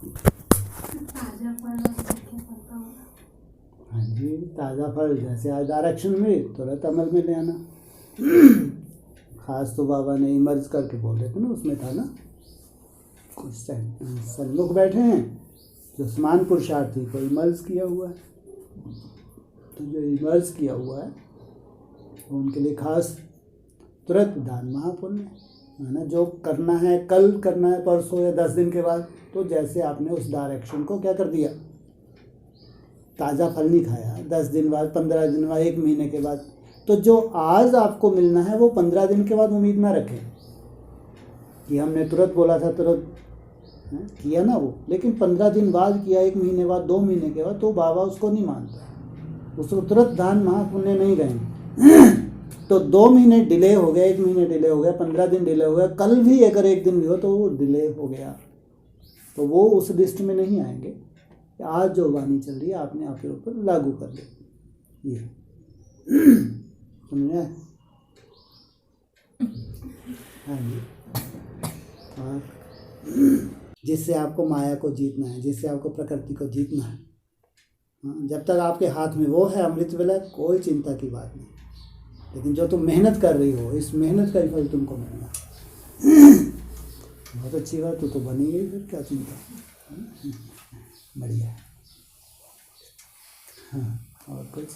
ताज़ा फल और सूखे फल का होगा। हाँ जी, ताज़ा फल जैसे आज डायरेक्शन में तुरंत अमल में ले आना। खास तो बाबा ने इमर्ज करके बोल रहे थे ना, उसमें था ना, कुछ सन्मुख बैठे हैं जो समान पुरुषार्थी को इमर्ज किया हुआ है। तो जो इमर्ज किया हुआ है तो उनके लिए खास तुरंत दान महापुण्य है ना। जो करना है कल करना है, परसों या 10 दिन के बाद, तो जैसे आपने उस डायरेक्शन को क्या कर दिया, ताज़ा फल नहीं खाया 10 दिन बाद, 15 दिन बाद, 1 महीने के बाद, तो जो आज आपको मिलना है वो 15 दिन के बाद उम्मीद ना रखें कि हमने तुरंत बोला था तुरंत किया ना वो, लेकिन 15 दिन बाद किया, 1 महीने बाद, 2 महीने के बाद, तो बाबा उसको नहीं मानता, उसको तुरंत दान महापुण्य नहीं गए। तो 2 महीने डिले हो गया, 1 महीने डिले हो गया, 15 दिन डिले हो गया, कल भी अगर 1 दिन भी हो तो वो डिले हो गया, तो वो उस लिस्ट में नहीं आएंगे। आज जो वाणी चल रही है आपने आपके ऊपर लागू कर ले, ये समझे? हाँ जी। और जिससे आपको माया को जीतना है, जिससे आपको प्रकृति को जीतना है, जब तक आपके हाथ में वो है अमृत वेला, कोई चिंता की बात नहीं। लेकिन जो तुम मेहनत कर रही हो, इस मेहनत का ही फल तुमको मिलना। बहुत अच्छी बात, तो बनी गई, फिर क्या चिंता। बढ़िया। हाँ, और कुछ?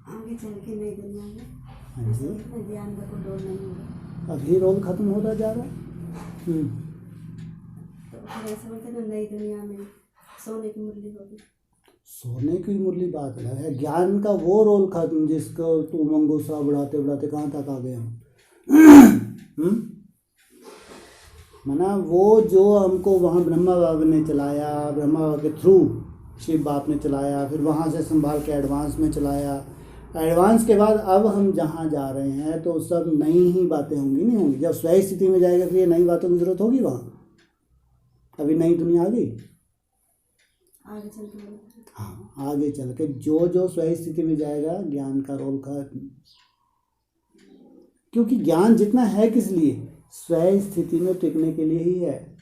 आगे चल के नई दुनिया में हाँ जी, ज्ञान का कोई रोल नहीं होगा। अभी रोल खत्म होता जा रहा है। तो फिर ऐसा बोलते ना, नई दुनिया में सोने की मुरली होगी। सोने की मुरली बात अलग है, ज्ञान का वो रोल खत्म जिसको तू मंगूसा बढ़ाते बढ़ाते कहाँ तक आ गए हम। मना वो जो हमको वहाँ ब्रह्मा बाबा ने चलाया, ब्रह्मा बाबा के थ्रू शिव बाप ने चलाया, फिर वहाँ से संभाल के एडवांस में चलाया। एडवांस के बाद अब हम जहाँ जा रहे हैं तो सब नई ही बातें होंगी, नहीं होंगी। जब स्वयं स्थिति में जाएगा फिर ये नई बातों की जरूरत होगी वहाँ। अभी नई दुनिया आ गई, आगे चल के। हाँ, आगे चल के जो जो स्वयं स्थिति में जाएगा ज्ञान का रोल खत्म। क्योंकि ज्ञान जितना है किस लिए, स्वयं स्थिति में टिकने के लिए ही है।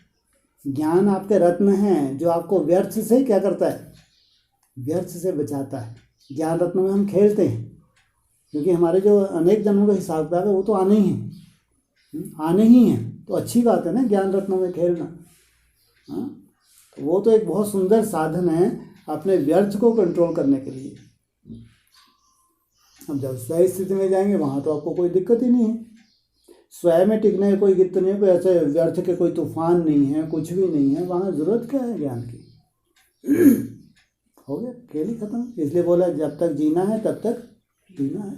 ज्ञान आपके रत्न हैं जो आपको व्यर्थ से क्या करता है, व्यर्थ से बचाता है। ज्ञान रत्नों में हम खेलते हैं क्योंकि हमारे जो अनेक जन्मों का हिसाब किताब है वो तो आने ही हैं, आने ही हैं। तो अच्छी बात है ना ज्ञान रत्नों में खेलना। हाँ, तो वो तो एक बहुत सुंदर साधन है अपने व्यर्थ को कंट्रोल करने के लिए। अब जब स्वयं स्थिति में जाएंगे वहाँ तो आपको कोई दिक्कत ही नहीं है। स्वयं में टिकने की कोई दिक्कत नहीं है, कोई ऐसे व्यर्थ के कोई तूफान नहीं है, कुछ भी नहीं है। वहाँ ज़रूरत क्या है ज्ञान की। हो गया, खेल ही खत्म। इसलिए बोला जब तक जीना है तब तक जीना है।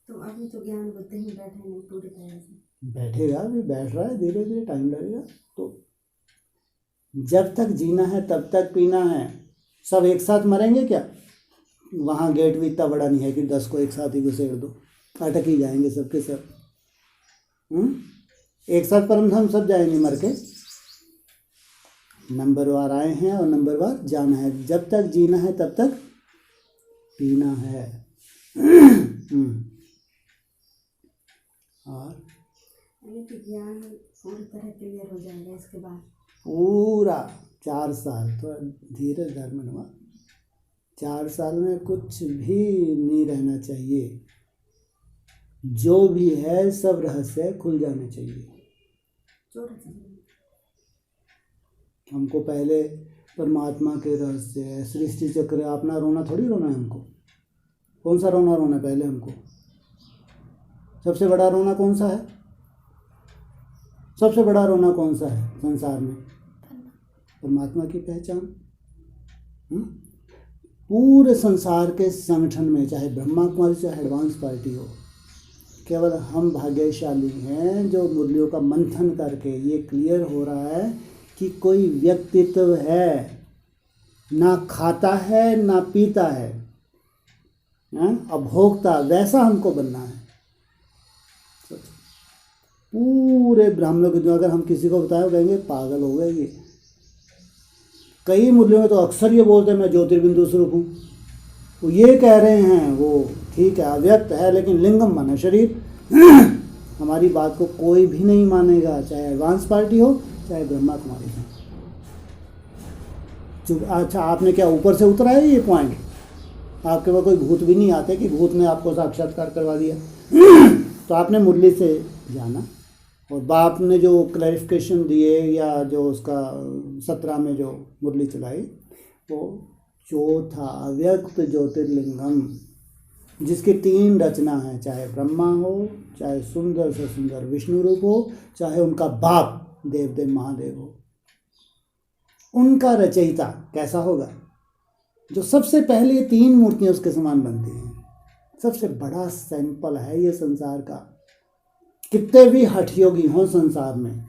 तो अभी तो ज्ञान बुद्धि में बैठे नहीं पूरी तरह से। बैठेगा, अभी बैठ रहा है, धीरे धीरे टाइम लगेगा। तो जब तक जीना है तब तक पीना है। सब एक साथ मरेंगे क्या? वहाँ गेट भी इतना बड़ा नहीं है कि 10 को एक साथ ही घुसेड़ दो, अटक ही जाएंगे सबके सब। एक साथ परम सब जाएंगे मर के। नंबरवार आए हैं और नंबरवार जाना है। जब तक जीना है तब तक पीना है। और ज्ञान पूरी तरह क्लियर हो जाएगा इसके बाद पूरा 4 साल तो धीरे धर्म हुआ। 4 साल में कुछ भी नहीं रहना चाहिए। जो भी है सब रहस्य खुल जाने चाहिए। हमको पहले परमात्मा के रहस्य, सृष्टि चक्र, अपना रोना थोड़ी रोना है हमको। कौन सा रोना रोना है पहले हमको? सबसे बड़ा रोना कौन सा है? सबसे बड़ा रोना कौन सा है संसार में? परमात्मा की पहचान। पूरे संसार के संगठन में, चाहे ब्रह्मा कुमारी चाहे एडवांस पार्टी हो, केवल हम भाग्यशाली हैं जो मुरलियों का मंथन करके ये क्लियर हो रहा है कि कोई व्यक्तित्व है, ना खाता है ना पीता है, अभोक्ता, वैसा हमको बनना है। पूरे ब्राह्मणों की दुनिया अगर हम किसी को बताएं कहेंगे पागल हो गए ये। कई मुरलियों में तो अक्सर ये बोलते हैं मैं ज्योतिर्बिंदु स्वरूप हूँ। वो ये कह रहे हैं वो ठीक है अव्यक्त है, लेकिन लिंगम माना शरीर। हमारी बात को कोई भी नहीं मानेगा, चाहे एडवांस पार्टी हो चाहे ब्रह्मा कुमारी हो। अच्छा आपने क्या ऊपर से उतरा है ये पॉइंट? आपके पास कोई भूत भी नहीं आते कि भूत ने आपको साक्षात्कार करवा दिया। तो आपने मुरली से जाना और बाप ने जो क्लैरिफिकेशन दिए या जो उसका 17 में जो मुरली चलाई वो चौथा अव्यक्त ज्योतिर्लिंगम, जिसकी 3 रचना है, चाहे ब्रह्मा हो, चाहे सुंदर से सुंदर विष्णु रूप हो, चाहे उनका बाप देवदेव महादेव हो, उनका रचयिता कैसा होगा? जो सबसे पहले 3 मूर्तियां उसके समान बनती हैं। सबसे बड़ा सैंपल है ये संसार का। कितने भी हठयोगी हों संसार में,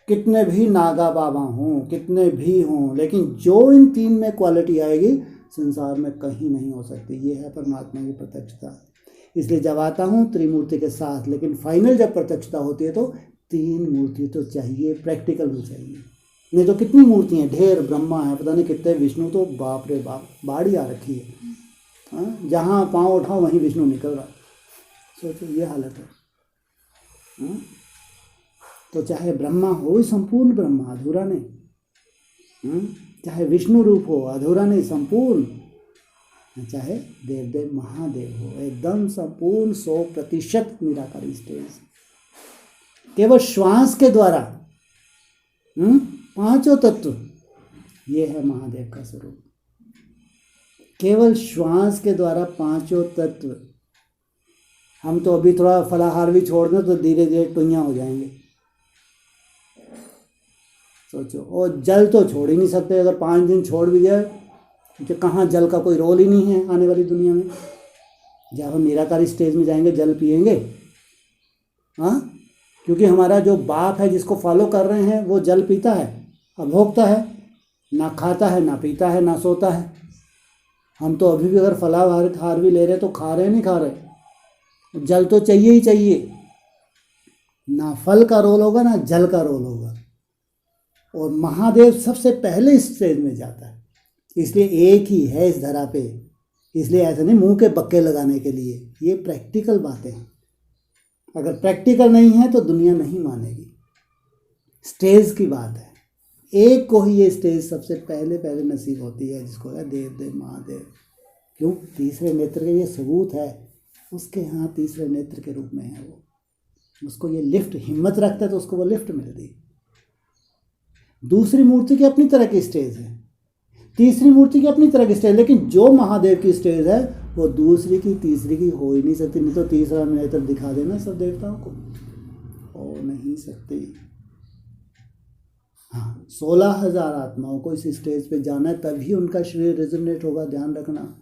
कितने भी नागा बाबा हों, कितने भी हों, लेकिन जो इन 3 में क्वालिटी आएगी संसार में कहीं नहीं हो सकती। ये है परमात्मा की प्रत्यक्षता। इसलिए जब आता हूँ त्रिमूर्ति के साथ, लेकिन फाइनल जब प्रत्यक्षता होती है तो 3 मूर्ति तो चाहिए, प्रैक्टिकल में चाहिए। नहीं तो कितनी मूर्ति हैं, ढेर ब्रह्मा है, पता नहीं कितने विष्णु, तो बाप रे बाप बाड़ी आ रखी है। हाँ, जहाँ पाँव उठाओ वहीं विष्णु निकल रहा। सोचो ये हालत है। हाँ? तो चाहे ब्रह्मा हो संपूर्ण ब्रह्मा, अधूरा नहीं। चाहे विष्णु रूप हो, अधूरा नहीं, संपूर्ण। चाहे देवदेव महादेव हो, एकदम संपूर्ण 100% निराकारी स्टेज। केवल श्वास के द्वारा 5 तत्व, ये है महादेव का स्वरूप। केवल श्वास के द्वारा 5 तत्व। हम तो अभी थोड़ा फलाहार भी छोड़ दें तो धीरे धीरे टुइयाँ हो जाएंगे। सोचो, और जल तो छोड़ ही नहीं सकते। अगर 5 दिन छोड़ भी दिया तो कहाँ, जल का कोई रोल ही नहीं है आने वाली दुनिया में। जब हम निराकारी स्टेज में जाएंगे जल पिएंगे। हाँ, क्योंकि हमारा जो बाप है जिसको फॉलो कर रहे हैं वो जल पीता है, अभोक्ता है, ना खाता है, ना पीता है, ना सोता है। हम तो अभी भी अगर फलाहार भी ले रहे तो खा रहे नहीं खा रहे, जल तो चाहिए ही चाहिए। ना फल का रोल होगा ना जल का रोल होगा। और महादेव सबसे पहले इस स्टेज में जाता है, इसलिए एक ही है इस धरा पे। इसलिए ऐसा नहीं मुंह के बक्के लगाने के लिए, ये प्रैक्टिकल बातें हैं। अगर प्रैक्टिकल नहीं है तो दुनिया नहीं मानेगी। स्टेज की बात है, एक को ही ये स्टेज सबसे पहले नसीब होती है, जिसको है देवदेव महादेव। क्यों? तीसरे नेत्र के ये सबूत है, उसके यहाँ तीसरे नेत्र के रूप में है वो। उसको ये लिफ्ट, हिम्मत रखता है तो उसको वो लिफ्ट मिल रही। दूसरी मूर्ति की अपनी तरह की स्टेज है, तीसरी मूर्ति की अपनी तरह की स्टेज, लेकिन जो महादेव की स्टेज है वो दूसरी की तीसरी की हो ही नहीं सकती। नहीं तो तीसरा नेत्र दिखा देना सब देवताओं को, हो नहीं सकती। हाँ, 16,000 आत्माओं को इस स्टेज पे जाना है, तभी उनका शरीर रिजोनेट होगा। ध्यान रखना,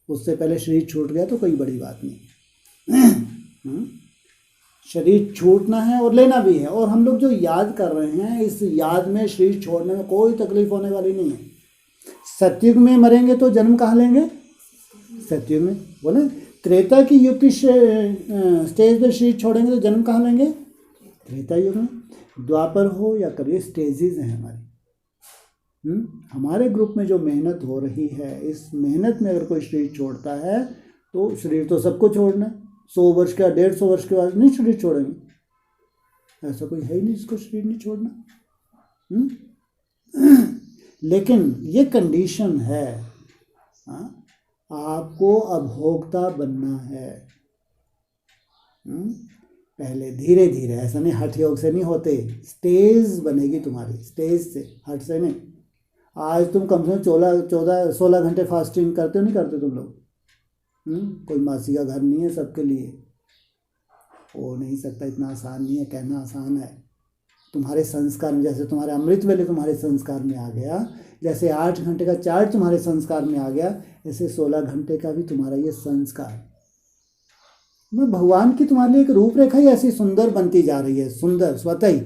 उससे पहले शरीर छूट गया तो कोई बड़ी बात नहीं। शरीर छूटना है और लेना भी है। और हम लोग जो याद कर रहे हैं, इस याद में शरीर छोड़ने में कोई तकलीफ होने वाली नहीं है। सतयुग में मरेंगे तो जन्म कहाँ लेंगे? सतयुग में। बोले त्रेता की युग की स्टेज पर शरीर छोड़ेंगे तो जन्म कहाँ लेंगे? त्रेता युग में। द्वापर हो या कभी, स्टेजेस हैं हमारी। हमारे ग्रुप में जो मेहनत हो रही है, इस मेहनत में अगर कोई शरीर छोड़ता है तो शरीर तो सबको छोड़ना है। 100 वर्ष का 150 वर्ष के बाद नहीं शरीर छोड़ेंगे, ऐसा कोई है ही नहीं जिसको शरीर नहीं छोड़ना। लेकिन ये कंडीशन है, आपको अभोक्ता बनना है। पहले धीरे धीरे, ऐसा नहीं हठ योग से नहीं होते। स्टेज बनेगी तुम्हारी, स्टेज से, हट से नहीं। आज तुम कम से कम 16 घंटे फास्टिंग करते हो, नहीं करते तुम लोग? कोई मासी का घर नहीं है सबके लिए, हो नहीं सकता। इतना आसान नहीं है, कहना आसान है। तुम्हारे संस्कार में, जैसे तुम्हारे अमृत वेले तुम्हारे संस्कार में आ गया, जैसे 8 घंटे का चार्ट तुम्हारे संस्कार में आ गया, ऐसे 16 घंटे का भी तुम्हारा ये संस्कार में भगवान की तुम्हारे लिए एक रूपरेखा ही ऐसी सुंदर बनती जा रही है, सुंदर स्वतः ही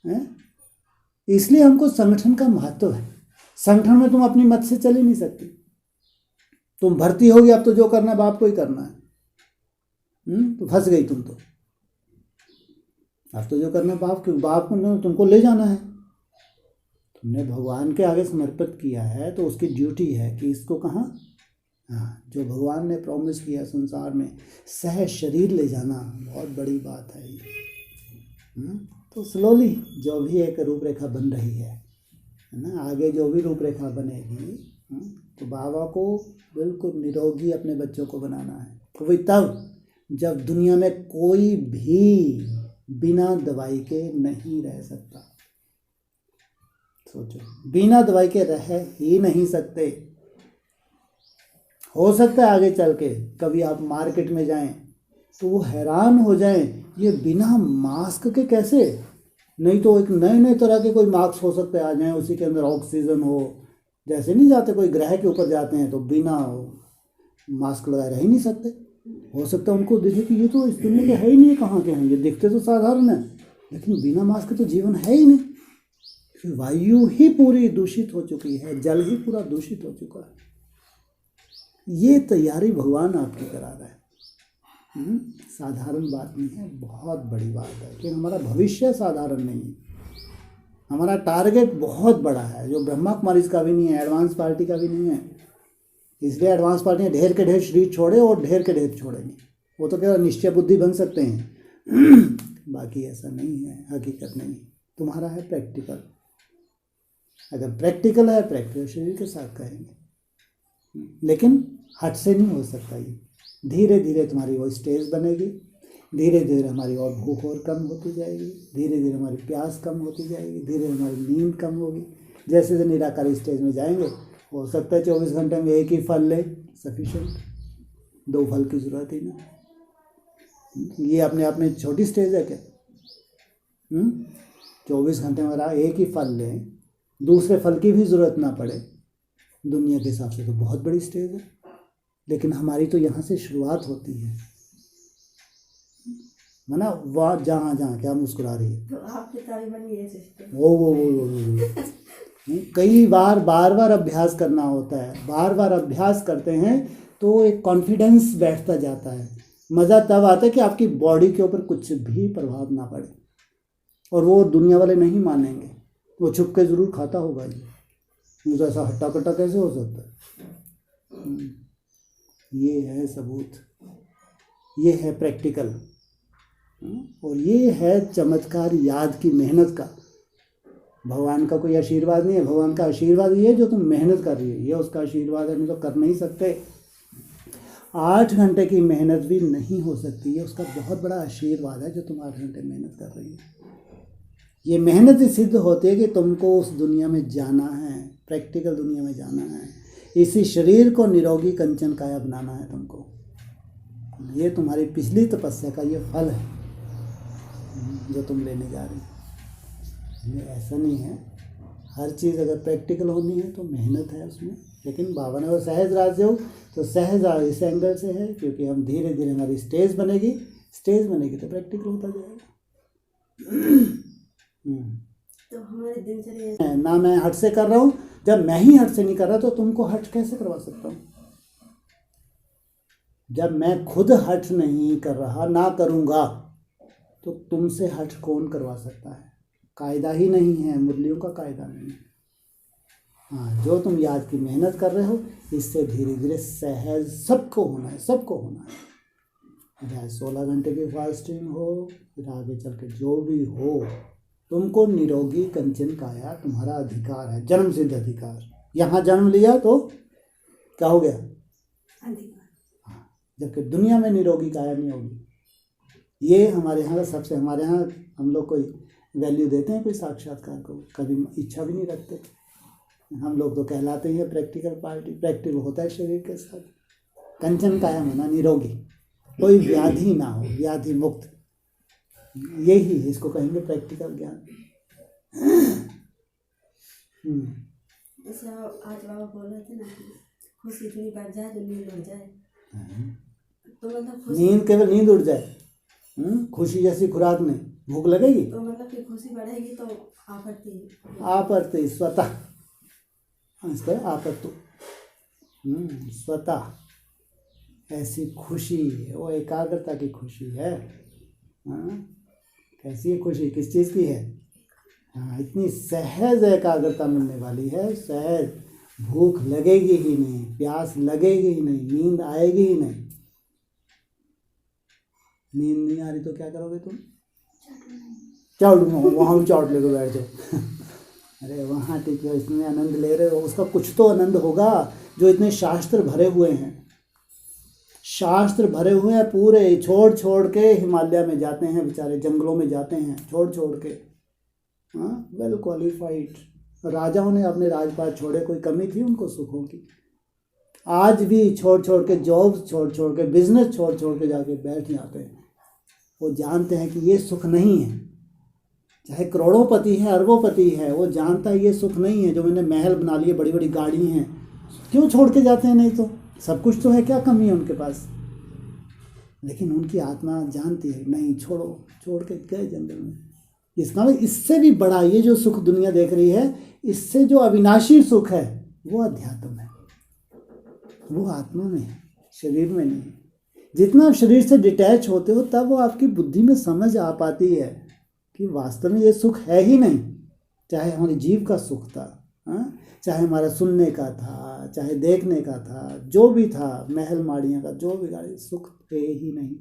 है। इसलिए हमको संगठन का महत्व है। संगठन में तुम अपनी मत से चल ही नहीं सकती। तुम भर्ती होगी, अब तो जो करना है बाप को ही करना है। तो फंस गई तुम तो। अब तो जो करना है बाप को तुमको ले जाना है। तुमने भगवान के आगे समर्पित किया है तो उसकी ड्यूटी है कि इसको कहाँ हाँ, जो भगवान ने प्रॉमिस किया संसार में सहज शरीर ले जाना, बहुत बड़ी बात है ये। तो स्लोली जो भी एक रूपरेखा बन रही है ना, आगे जो भी रूपरेखा बनेगी, तो बाबा को बिल्कुल निरोगी अपने बच्चों को बनाना है। तो वही तब जब दुनिया में कोई भी बिना दवाई के नहीं रह सकता। सोचो, बिना दवाई के रह ही नहीं सकते। हो सकता है आगे चल के कभी आप मार्केट में जाएं तो वो हैरान हो जाएं, ये बिना मास्क के कैसे। नहीं तो एक नए नए तरह के कोई मास्क हो सकते आ जाएं, उसी के अंदर ऑक्सीजन हो। जैसे नहीं जाते कोई ग्रह के ऊपर जाते हैं तो बिना मास्क लगाए रह ही नहीं सकते। हो सकता है उनको दिखे कि ये तो इस दुनिया के है ही नहीं, कहाँ के हैं ये, दिखते तो साधारण है लेकिन बिना मास्क के तो जीवन है ही नहीं। वायु ही पूरी दूषित हो चुकी है, जल ही पूरा दूषित हो चुका है। ये तैयारी भगवान आपकी करा रहा है। साधारण बात नहीं है, बहुत बड़ी बात है कि हमारा भविष्य साधारण नहीं है। हमारा टारगेट बहुत बड़ा है, जो ब्रह्मा कुमारीज का भी नहीं है, एडवांस पार्टी का भी नहीं है। इसलिए एडवांस पार्टी ढेर के ढेर शरीर छोड़े और ढेर के ढेर छोड़ेंगे। वो तो केवल निश्चय बुद्धि बन सकते हैं बाकी ऐसा नहीं है, हकीकत नहीं। तुम्हारा है प्रैक्टिकल। अगर प्रैक्टिकल है, प्रैक्टिकल शरीर के साथ कहेंगे, लेकिन हट से नहीं हो सकता ये। धीरे धीरे तुम्हारी वो स्टेज बनेगी, धीरे धीरे हमारी और भूख और कम होती जाएगी, धीरे धीरे हमारी प्यास कम होती जाएगी, धीरे हमारी नींद कम होगी। जैसे जैसे निराकारी स्टेज में जाएंगे, हो सकता है 24 घंटे में एक ही फल ले, सफिशिएंट, 2 फल की ज़रूरत ही ना। ये अपने आप में छोटी स्टेज है क्या? 24 घंटे में एक ही फल लें, दूसरे फल की भी ज़रूरत ना पड़े, दुनिया के हिसाब से तो बहुत बड़ी स्टेज है। लेकिन हमारी तो यहाँ से शुरुआत होती है ना। वाह, जहाँ जहाँ क्या मुस्कुरा रही है, तो आपकी तारीफ ये सिस्टम वो कई बार बार अभ्यास करना होता है। बार अभ्यास करते हैं तो एक कॉन्फिडेंस बैठता जाता है। मज़ा तब आता है कि आपकी बॉडी के ऊपर कुछ भी प्रभाव ना पड़े, और वो दुनिया वाले नहीं मानेंगे, वो छुप के ज़रूर खाता होगा। ये तो ऐसा हट्टा कट्टा कैसे हो सकता है? ये है सबूत, ये है प्रैक्टिकल, और ये है चमत्कार याद की मेहनत का। भगवान का कोई आशीर्वाद नहीं है, भगवान का आशीर्वाद ये है जो तुम मेहनत कर रही है, ये उसका आशीर्वाद है। नहीं तो कर नहीं सकते। 8 घंटे की मेहनत भी नहीं हो सकती, ये उसका बहुत बड़ा आशीर्वाद है जो तुम 8 घंटे मेहनत कर रही हो। ये मेहनत ही सिद्ध होती है कि तुमको उस दुनिया में जाना है, प्रैक्टिकल दुनिया में जाना है। इसी शरीर को निरोगी कंचन काया बनाना है तुमको। ये तुम्हारी पिछली तपस्या का ये फल है जो तुम लेने जा रही हो। ये ऐसा नहीं है, हर चीज़ अगर प्रैक्टिकल होनी है तो मेहनत है उसमें। लेकिन बाबा ने वो सहज राजयोग, तो सहज इस एंगल से है क्योंकि हम धीरे धीरे हमारी स्टेज बनेगी तो प्रैक्टिकल होता जाएगा। तो हमारे दिनचर्या ना मैं हट से कर रहा हूँ, जब मैं ही हट से नहीं कर रहा तो तुमको हट कैसे करवा सकता हूँ? जब मैं खुद हट नहीं कर रहा, ना करूँगा, तो तुमसे हट कौन करवा सकता है? कायदा ही नहीं है, मुरलियों का कायदा नहीं है। हाँ, जो तुम याद की मेहनत कर रहे हो, इससे धीरे धीरे सहज सबको होना है, सबको होना है। चाहे 16 घंटे की फास्टिंग हो, फिर आगे चल के जो भी हो, तुमको निरोगी कंचन काया तुम्हारा अधिकार है, जन्म सिद्ध अधिकार। यहाँ जन्म लिया तो क्या हो गया? अधिकार। हाँ, जबकि दुनिया में निरोगी काया नहीं होगी। ये हमारे यहाँ का सबसे, हमारे यहाँ हम लोग कोई वैल्यू देते हैं कोई साक्षात्कार को? कभी इच्छा भी नहीं रखते। हम लोग तो कहलाते हैं प्रैक्टिकल पार्टी। प्रैक्टिकल होता है शरीर के साथ। कंचन काया होना, निरोगी, कोई व्याधि ना हो, व्याधि मुक्त, यही इसको कहेंगे प्रैक्टिकल ज्ञान। जैसे आज बाबा बोल रहे थे ना कि खुशी इतनी बढ़ जाए तो नींद उड़ जाए। तो मतलब नींद केवल नींद उड़ जाए, खुशी जैसी खुराक नहीं, भूख लगेगी तो मतलब कि खुशी बढ़ेगी तो आपत्ति स्वतः, इसका आपत्तु स्वतः ऐसी खुशी, वो एकाग्रता की खुशी है। कैसी है खुशी, किस चीज़ की है? हाँ, इतनी सहज एकाग्रता मिलने वाली है, सहज। भूख लगेगी ही नहीं, प्यास लगेगी ही नहीं, नींद आएगी ही नहीं। नींद नहीं आ रही तो क्या करोगे तुम? चाट वहाँ भी चाट लेकर बैठ जाओ। अरे वहाँ ठीक है, इसमें आनंद ले रहे हो, उसका कुछ तो आनंद होगा। जो इतने शास्त्र भरे हुए हैं, शास्त्र भरे हुए हैं पूरे, छोड़ छोड़ के हिमालय में जाते हैं बेचारे, जंगलों में जाते हैं छोड़ छोड़ के। हाँ, वेल क्वालिफाइड राजाओं ने अपने राजपाट छोड़े, कोई कमी थी उनको सुखों की? आज भी छोड़ छोड़ के, जॉब छोड़ छोड़ के, बिजनेस छोड़ छोड़ के जाके बैठ जाते हैं। वो जानते हैं कि ये सुख नहीं है। चाहे करोड़ोंपति है, अरबोंपति है, वो जानता है ये सुख नहीं है। जो मैंने महल बना लिए, बड़ी बड़ी गाड़ी हैं, क्यों छोड़ के जाते हैं? नहीं तो सब कुछ तो है, क्या कमी है उनके पास? लेकिन उनकी आत्मा जानती है नहीं, छोड़ो, छोड़ के गए जंगल में। इसका मतलब इससे भी बड़ा ये जो सुख दुनिया देख रही है, इससे जो अविनाशी सुख है वो अध्यात्म है, वो आत्मा में है, शरीर में नहीं है। जितना आप शरीर से डिटैच होते हो तब वो आपकी बुद्धि में समझ आ पाती है कि वास्तव में ये सुख है ही नहीं। चाहे हमारी जीव का सुख था, हाँ, चाहे हमारा सुनने का था, चाहे देखने का था, जो भी था, महल माड़ियाँ का जो भी गाड़ी, सुख है ही नहीं।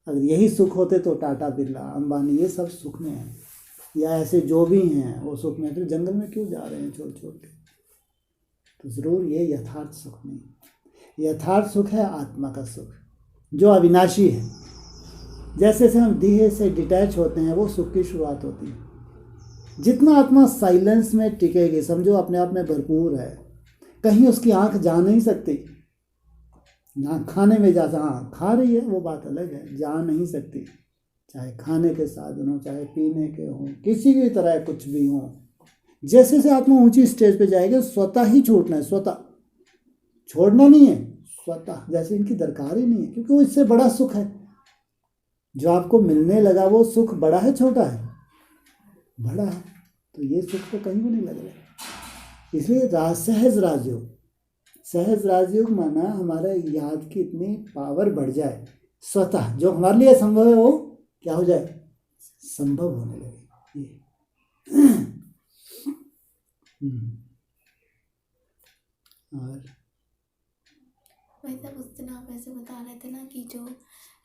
अगर यही सुख होते तो टाटा बिरला अंबानी ये सब सुख में हैं, या ऐसे जो भी हैं वो सुख में, फिर जंगल में क्यों जा रहे हैं छोड़ छोड़ के? तो ज़रूर ये यथार्थ सुख नहीं। यथार्थ सुख है आत्मा का सुख, जो अविनाशी है। जैसे जैसे हम देह से डिटैच होते हैं वो सुख की शुरुआत होती है। जितना आत्मा साइलेंस में टिकेगी, समझो अपने आप में भरपूर है, कहीं उसकी आंख जा नहीं सकती ना, खाने में जा, हाँ खा रही है वो बात अलग है, जा नहीं सकती। चाहे खाने के साधन हो, चाहे पीने के हों, किसी भी तरह कुछ भी हो, जैसे जैसे आत्मा ऊंची स्टेज पे जाएगा स्वतः ही छूटना है, स्वतः छोड़ना नहीं है, स्वतः। जैसे इनकी दरकार ही नहीं है, क्योंकि वो इससे बड़ा सुख है जो आपको मिलने लगा। वो सुख बड़ा है छोटा है? बड़ा है। तो ये सुख तो कहीं भी नहीं लग रहा। इसलिए सहज राजयोग, सहज राजयोग माना हमारा याद की इतनी पावर बढ़ जाए, स्वतः जो हमारे लिए संभव है वो क्या हो जाए, संभव होने लगे। और वैसे उस दिन आप ऐसे बता रहे थे ना कि जो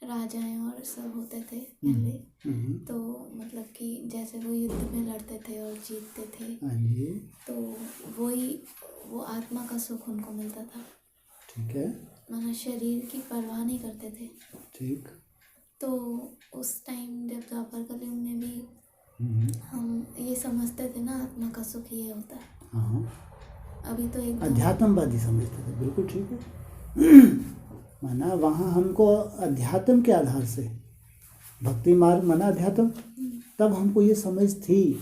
राजाएं और सब होते थे पहले, तो मतलब कि जैसे वो युद्ध में लड़ते थे और जीतते थे, तो वही वो आत्मा का सुख उनको मिलता था। ठीक है, माना शरीर की परवाह नहीं करते थे। ठीक। तो उस टाइम जब द्वापर कलयुग में भी हम ये समझते थे ना, आत्मा का सुख ये होता है। हाँ, अभी तो एक अध्यात्मवादी समझते थे, बिल्कुल ठीक है। माना वहाँ हमको अध्यात्म के आधार से, भक्ति मार्ग माना अध्यात्म, तब हमको ये समझ थी।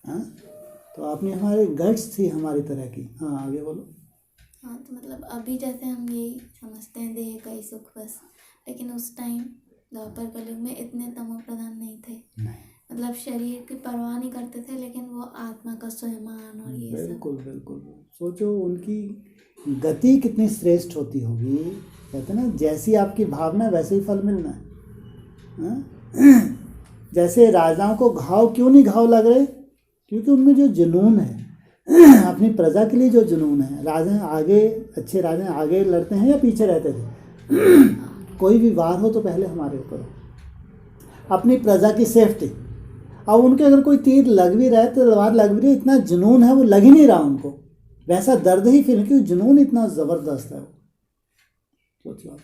हाँ, तो आपने हमारे गट्स थी हमारी तरह की। हाँ, आगे बोलो। हाँ, तो मतलब अभी जैसे हम यही समझते हैं देह का ही सुख बस, लेकिन उस टाइम द्वापर कलयुग में इतने तमो प्रधान नहीं थे। नहीं, मतलब शरीर की परवाह नहीं करते थे, लेकिन वो आत्मा का स्वयमान और ये सब। बिल्कुल बिल्कुल। सोचो उनकी गति कितनी श्रेष्ठ होती होगी। कहते ना, जैसी आपकी भावना वैसे ही फल मिलना है। हाँ? जैसे राजाओं को घाव क्यों नहीं घाव लग रहे? क्योंकि उनमें जो जुनून है, अपनी प्रजा के लिए जो जुनून है। राजा आगे, अच्छे राजा आगे लड़ते हैं या पीछे रहते थे? कोई भी वार हो तो पहले हमारे ऊपर हो, अपनी प्रजा की सेफ्टी। अब उनके अगर कोई तीर लग भी रहा है, तलवार लग भी रही है, इतना जुनून है वो लग ही नहीं रहा उनको, वैसा दर्द ही फील, क्योंकि जुनून इतना ज़बरदस्त है वो। सोचो,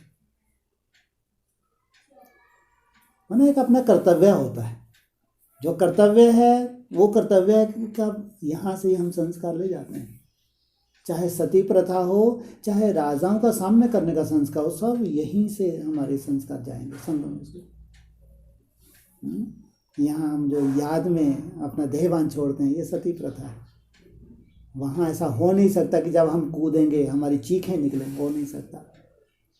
माना एक अपना कर्तव्य होता है, जो कर्तव्य है वो कर्तव्य है कि यहाँ से ही हम संस्कार ले जाते हैं। चाहे सती प्रथा हो, चाहे राजाओं का सामने करने का संस्कार हो, सब यहीं से हमारे संस्कार जाएंगे, संगम से। यहाँ हम जो याद में अपना देहवान छोड़ते हैं, ये सती प्रथा है। वहाँ ऐसा हो नहीं सकता कि जब हम कूदेंगे हमारी चीखें निकलें, हो नहीं सकता।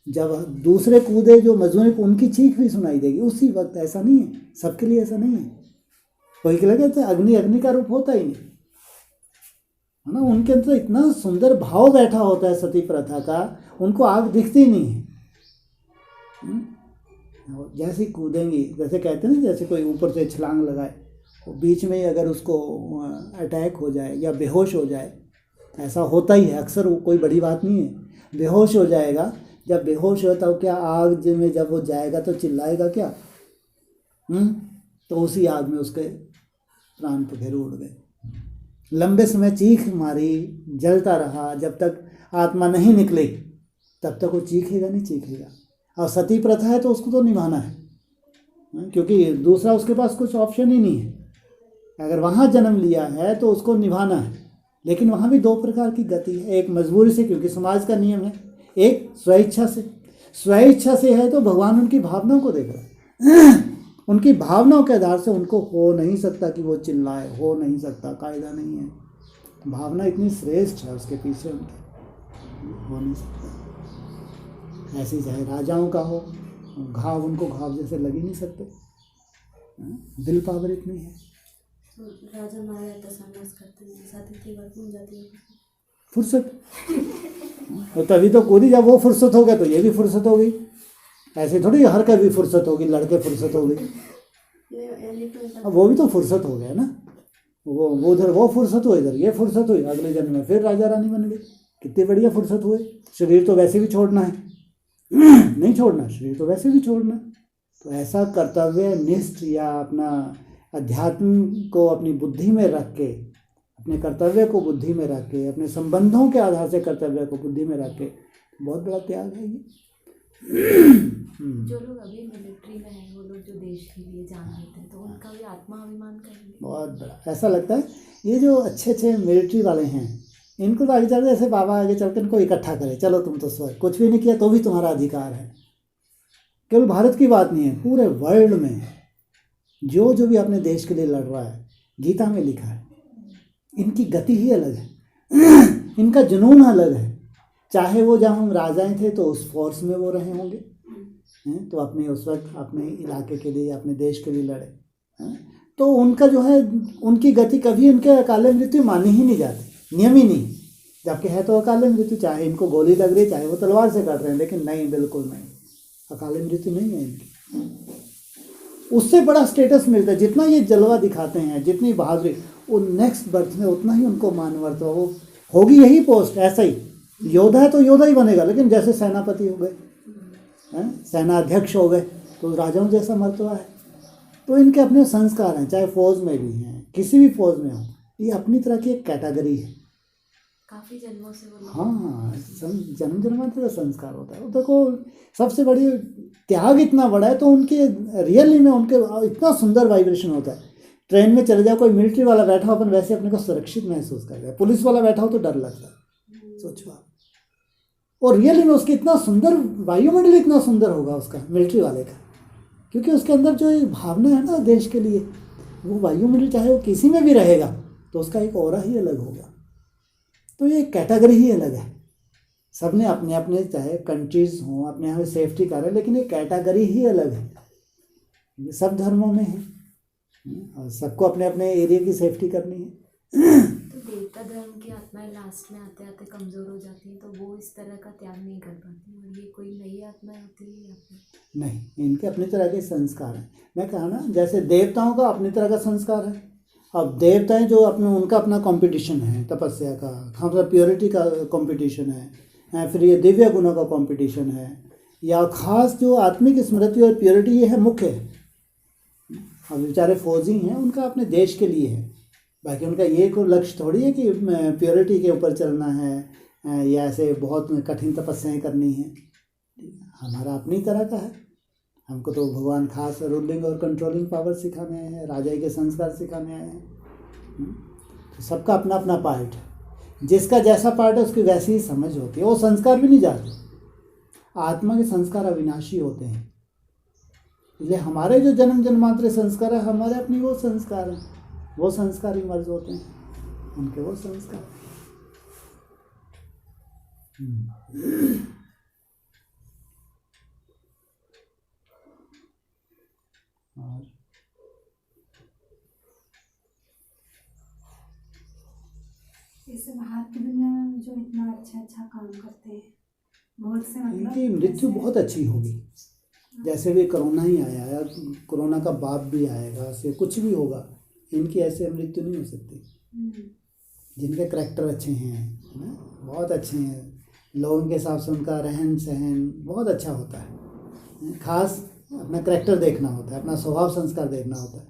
जब दूसरे कूदे जो मजदूर, उनकी चीख भी सुनाई देगी उसी वक्त। ऐसा नहीं है, सबके लिए ऐसा नहीं है। कोई के लगे तो अग्नि का रूप होता ही नहीं है ना, उनके अंदर इतना सुंदर भाव बैठा होता है सती प्रथा का, उनको आग दिखती नहीं है। जैसे ही कूदेंगी, जैसे कहते हैं ना, जैसे कोई ऊपर से छलांग लगाए, बीच में ही अगर उसको अटैक हो जाए या बेहोश हो जाए ऐसा होता ही है अक्सर, वो कोई बड़ी बात नहीं है। बेहोश हो जाएगा, जब बेहोश होता हो क्या आग में जब वो जाएगा तो चिल्लाएगा क्या? तो उसी आग में उसके प्राण पखेरु उड़ गए। लंबे समय चीख मारी, जलता रहा, जब तक आत्मा नहीं निकले तब तक वो चीखेगा नहीं चीखेगा। और सती प्रथा है तो उसको तो निभाना है, क्योंकि दूसरा उसके पास कुछ ऑप्शन ही नहीं है। अगर वहाँ जन्म लिया है तो उसको निभाना है। लेकिन वहाँ भी दो प्रकार की गति है, एक मजबूरी से क्योंकि समाज का नियम है, एक स्वेच्छा से। स्वेच्छा से है तो भगवान उनकी भावनाओं को देख रहा है। उनकी भावनाओं के आधार से उनको हो नहीं सकता कि वो चिल्लाए, हो नहीं सकता, कायदा नहीं है। भावना इतनी श्रेष्ठ है उसके पीछे, उनके हो नहीं सकता। ऐसे चाहे राजाओं का हो, घाव उनको घाव जैसे लग ही नहीं सकते। दिल पावर इतनी है। तो राजा मारा जाता संघर्ष करते हैं, साथी थी बन जाती है फुर्सत। तो तभी तो कूदी, जब वो फुर्सत हो गया तो ये भी फुर्सत हो गई। ऐसे थोड़ी हर का भी फुर्सत होगी, लड़के फुर्सत हो गई। अब वो भी तो फुर्सत हो गया ना, वो उधर वो फुर्सत हुई, इधर ये फुर्सत हुई, अगले जन्म में फिर राजा रानी बन गए। कितनी बढ़िया फुर्सत हुए। शरीर तो वैसे भी छोड़ना है, नहीं छोड़ना, शरीर तो वैसे भी छोड़ना। तो ऐसा कर्तव्य निष्ठ या अपना अध्यात्म को अपनी बुद्धि में रख के, अपने कर्तव्य को बुद्धि में रख के, अपने संबंधों के आधार से कर्तव्य को बुद्धि में रख के, बहुत बड़ा त्याग है ये। जो लोग अभी मिलिट्री में हैं, वो लोग जो देश के लिए जान देते हैं, तो उनका भी आत्माभिमान करेंगे। बहुत बड़ा ऐसा लगता है ये जो अच्छे अच्छे मिलिट्री वाले हैं, इनको तो आगे चल के ऐसे बाबा आगे चल के इनको इकट्ठा करे, चलो तुम तो स्वर्ग, कुछ भी नहीं किया तो भी तुम्हारा अधिकार है। केवल भारत की बात नहीं है, पूरे वर्ल्ड में जो भी अपने देश के लिए लड़ रहा है, गीता में लिखा है, इनकी गति ही अलग है, इनका जुनून अलग है। चाहे वो जब हम राजाएं थे तो उस फोर्स में वो रहे होंगे, तो अपने उस वक्त अपने इलाके के लिए, अपने देश के लिए लड़े, तो उनका जो है, उनकी गति कभी उनके अकाल मृत्यु मानी ही नहीं जाती, नियम ही नहीं। जबकि है तो अकाल मृत्यु, चाहे इनको गोली लग रही, चाहे वो तलवार से काट रहे हैं, लेकिन नहीं, बिल्कुल नहीं, अकाल मृत्यु नहीं है इनकी। उससे बड़ा स्टेटस मिलता है, जितना ये जलवा दिखाते हैं, जितनी बहादुरी, वो नेक्स्ट बर्थ में उतना ही उनको मानवर्त वो होगी, यही पोस्ट। ऐसा ही योद्धा है तो योद्धा ही बनेगा, लेकिन जैसे सेनापति हो गए, सेनाध्यक्ष हो गए, तो राजाओं जैसा मर्तबा है। तो इनके अपने संस्कार हैं, चाहे फौज में भी हैं, किसी भी फौज में हो, ये अपनी तरह की एक कैटेगरी है। काफी जन्मों से वो लोग। हाँ, जन्म जन्मांतर का संस्कार होता है। वो देखो, सबसे बड़ी त्याग इतना बड़ा है, तो उनके रियली में उनके इतना सुंदर वाइब्रेशन होता है। ट्रेन में चले जाओ, कोई मिलिट्री वाला बैठा हो, अपन वैसे अपने को सुरक्षित महसूस कर रहे हैं। पुलिस वाला बैठा हो तो डर लगता है, सोचो आप। और रियली में उसके इतना सुंदर वायुमंडल, इतना सुंदर होगा उसका, मिलिट्री वाले का, क्योंकि उसके अंदर जो भावना है ना देश के लिए, वो वायुमंडल चाहे वो किसी में भी रहेगा तो उसका एक ऑरा ही अलग होगा। तो ये कैटेगरी ही अलग है। सब ने अपने अपने, चाहे कंट्रीज हों, अपने यहाँ सेफ्टी कर रहे हैं, लेकिन ये कैटेगरी ही अलग है। ये सब धर्मों में है, और सबको अपने अपने एरिया की सेफ्टी करनी है। तो देवता धर्म की आत्माएं लास्ट में आते आते कमजोर हो जाती हैं, तो वो इस तरह का त्याग नहीं कर पाती, और ये कोई नई आत्माएं होती है नहीं, इनके अपनी तरह के संस्कार हैं। मैं कहा ना, जैसे देवताओं का अपनी तरह का संस्कार है। अब देवताएं जो अपने, उनका अपना कंपटीशन है तपस्या का, हम प्योरिटी का कंपटीशन है, फिर ये दिव्य गुणों का कंपटीशन है, या खास जो आत्मिक स्मृति और प्योरिटी, ये है मुख्य है। अब बेचारे फौजी हैं, उनका अपने देश के लिए है, बाकी उनका ये कोई लक्ष्य थोड़ी है कि प्योरिटी के ऊपर चलना है या ऐसे बहुत कठिन तपस्याएं करनी है। हमारा अपनी तरह का है। हमको तो भगवान खास रूलिंग और कंट्रोलिंग पावर सिखाने आए हैं, राजाई के संस्कार सिखाने आए हैं। तो सबका अपना अपना पार्ट है, जिसका जैसा पार्ट है उसकी वैसी ही समझ होती है। वो संस्कार भी नहीं जाते, आत्मा के संस्कार अविनाशी होते हैं। इसलिए हमारे जो जन्म जन्मांतर संस्कार है, हमारे अपनी वो संस्कार हैं, वो संस्कार ही मर्ज होते हैं, उनके वो संस्कार। और इस बाहर की दुनिया में जो इतना अच्छा अच्छा काम करते हैं, बहुत से इनकी मृत्यु बहुत अच्छी होगी। जैसे भी कोरोना ही आया है, कोरोना का बाप भी आएगा, से कुछ भी होगा, इनकी ऐसे मृत्यु नहीं हो सकती। जिनके करैक्टर अच्छे हैं, है ना, बहुत अच्छे हैं, लोगों के हिसाब से उनका रहन सहन बहुत अच्छा होता है। खास अपना करैक्टर देखना होता है, अपना स्वभाव संस्कार देखना होता है।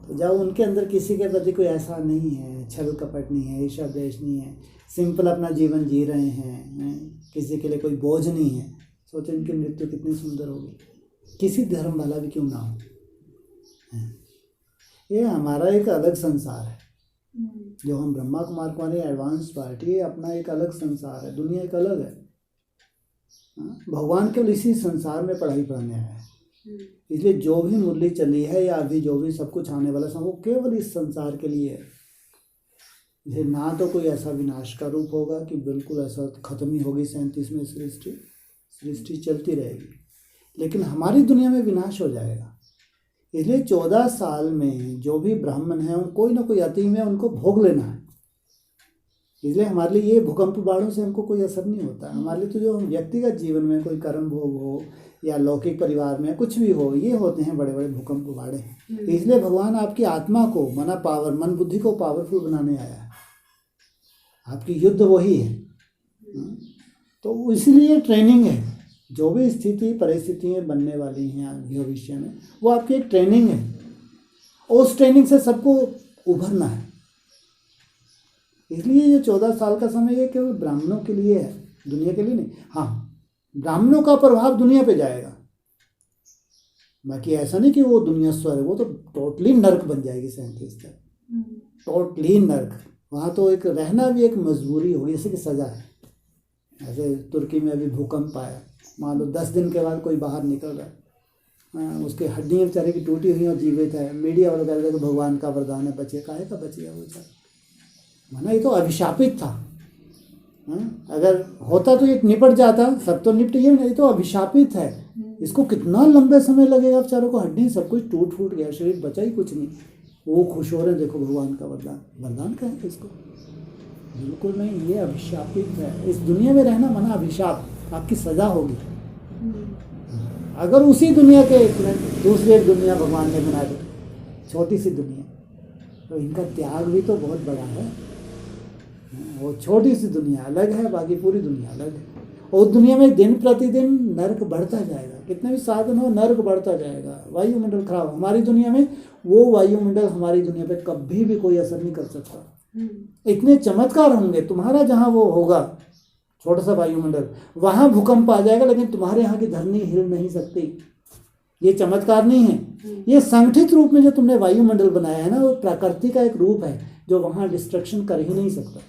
तो जब उनके अंदर किसी के प्रति कोई ऐसा नहीं है, छल कपट नहीं है, ईर्ष्या द्वेष नहीं है, सिंपल अपना जीवन जी रहे हैं, किसी के लिए कोई बोझ नहीं है, सोचो इनकी मृत्यु कितनी सुंदर होगी, किसी धर्म वाला भी क्यों ना हो। ये हमारा एक अलग संसार है, जो हम ब्रह्मा कुमार कुमारी एडवांस पार्टी, अपना एक अलग संसार है, दुनिया एक अलग है। भगवान केवल इसी संसार में पढ़ाई पढ़ाने आया है, इसलिए जो भी मुरली चली है या अभी जो भी सब कुछ आने वाला सब वो केवल इस संसार के लिए है। ये ना तो कोई ऐसा विनाश का रूप होगा कि बिल्कुल ऐसा खत्म ही होगी 37वें सृष्टि चलती रहेगी, लेकिन हमारी दुनिया में विनाश हो जाएगा। इसलिए 14 साल में जो भी ब्राह्मण हैं कोई ना कोई अति में उनको भोग लेना है। इसलिए हमारे लिए ये भूकंप बाढ़ों से हमको कोई असर नहीं होता। हमारे लिए तो जो व्यक्तिगत जीवन में कोई कर्म भोग हो या लौकिक परिवार में कुछ भी हो, ये होते हैं बड़े बड़े भूकंप बाढ़े। इसलिए भगवान आपकी आत्मा को मन बुद्धि को पावरफुल बनाने आया है, आपकी युद्ध वही है। तो इसलिए ट्रेनिंग है, जो भी स्थिति परिस्थितियाँ बनने वाली हैं भविष्य में, वो आपकी एक ट्रेनिंग है। उस ट्रेनिंग से सबको उभरना है। इसलिए ये 14 साल का समय ये केवल ब्राह्मणों के लिए है, दुनिया के लिए नहीं। हाँ, ब्राह्मणों का प्रभाव दुनिया पे जाएगा, बाकी ऐसा नहीं कि वो दुनिया स्वर्ग, वो तो टोटली नर्क बन जाएगी 37 तक, टोटली नर्क। वहाँ तो एक रहना भी एक मजबूरी होगी, जैसे कि सज़ा है। ऐसे तुर्की में अभी भूकंप आया, मान लो 10 दिन के बाद कोई बाहर निकल रहा है, उसके हड्डियाँ बेचारे की टूटी हुई और जीवित है, मीडिया वाले कह रहे थे कि भगवान का वरदान है, बचे, काहे का बच गया वो बेचारा, माना ये तो अभिशापित था। अगर होता तो ये निपट जाता, सब तो निपट गया, ये तो अभिशापित है। इसको कितना लंबे समय लगेगा, बेचारों को हड्डी सब कुछ टूट फूट गया, शरीर बचा ही कुछ नहीं, वो खुश हो रहे हैं, देखो भगवान का वरदान कहें इसको, बिल्कुल नहीं, ये अभिशापित है। इस दुनिया में रहना माना अभिशाप, आपकी सजा होगी। अगर उसी दुनिया के दूसरी दुनिया भगवान ने बना दी, छोटी सी दुनिया, तो इनका त्याग भी तो बहुत बड़ा है। वो छोटी सी दुनिया अलग है, बाकी पूरी दुनिया अलग है। और दुनिया में दिन प्रतिदिन नर्क बढ़ता जाएगा, कितने भी साधन हो नर्क बढ़ता जाएगा, वायुमंडल खराब। हमारी दुनिया में वो वायुमंडल हमारी दुनिया पे कभी भी कोई असर नहीं कर सकता। इतने चमत्कार होंगे, तुम्हारा जहाँ वो होगा छोटा सा वायुमंडल, वहाँ भूकंप आ जाएगा, लेकिन तुम्हारे यहाँ की धरनी हिल नहीं सकती। ये चमत्कार नहीं है, ये संगठित रूप में जो तुमने वायुमंडल बनाया है ना, वो प्रकृति का एक रूप है जो वहाँ डिस्ट्रक्शन कर ही नहीं सकता।